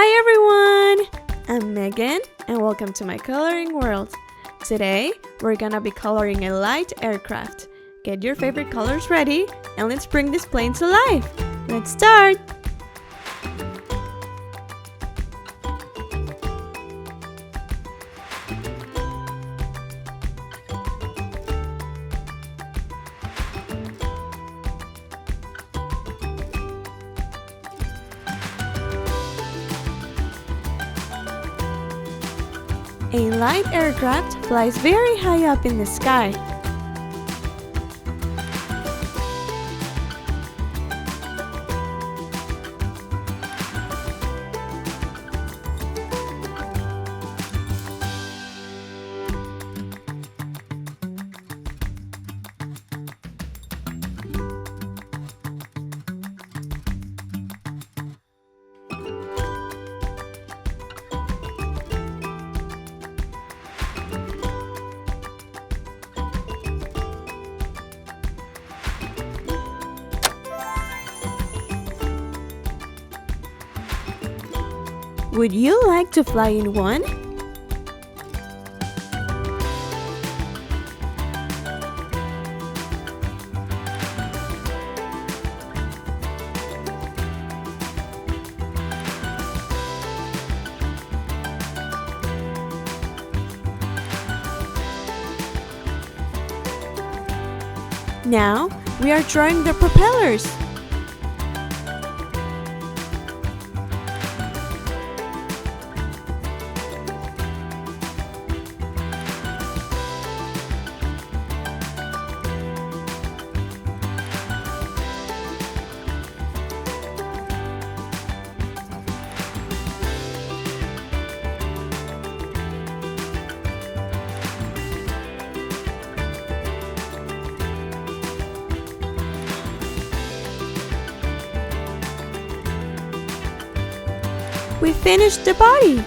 Hi everyone! I'm Megan and welcome to my coloring world. Today, we're gonna be coloring a light aircraft. Get your favorite colors ready and let's bring this plane to life. Let's start! A light aircraft flies very high up in the sky. Would you like to fly in one? Now, we are drawing the propellers. We finished the body!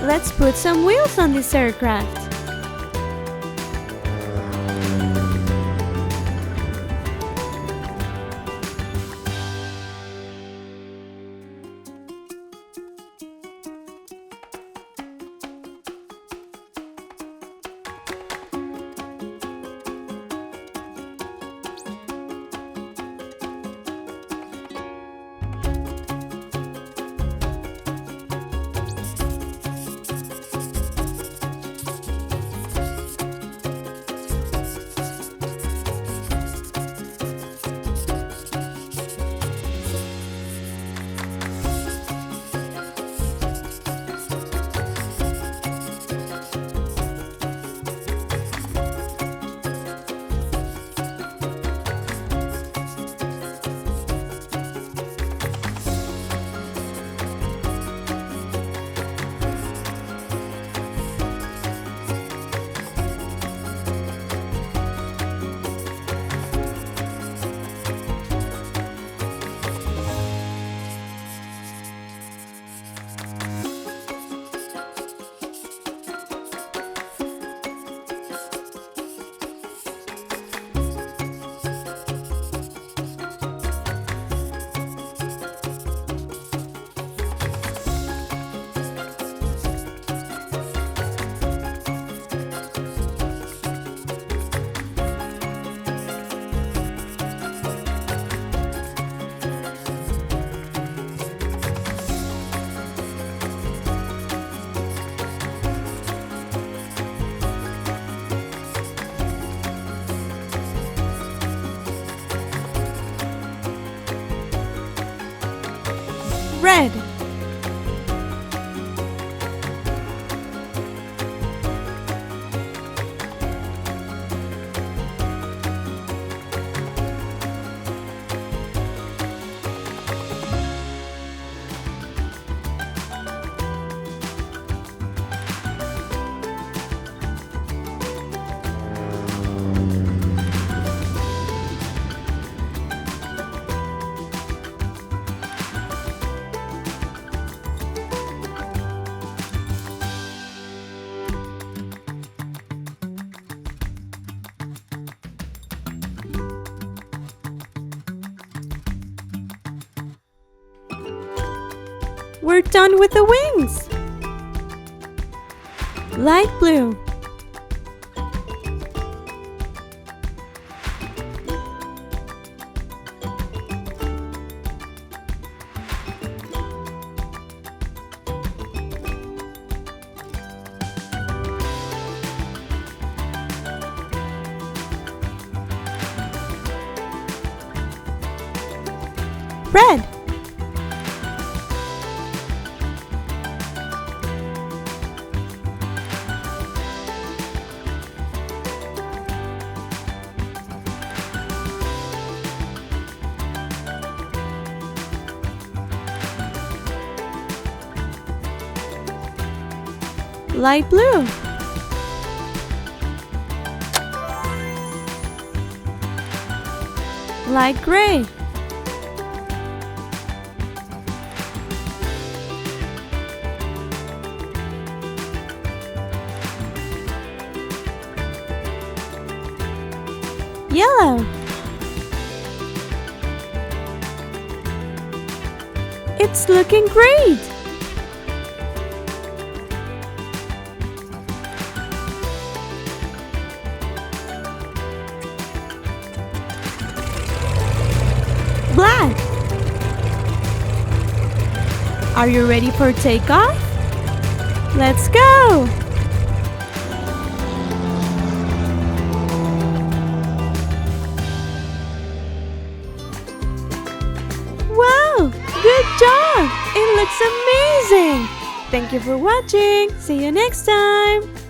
Let's put some wheels on this aircraft. Red. We're done with the wings. Light blue. Red. Light blue. Light gray. Yellow. It's looking great. Black. Are you ready for takeoff? Let's go! Wow! Good job! It looks amazing! Thank you for watching! See you next time!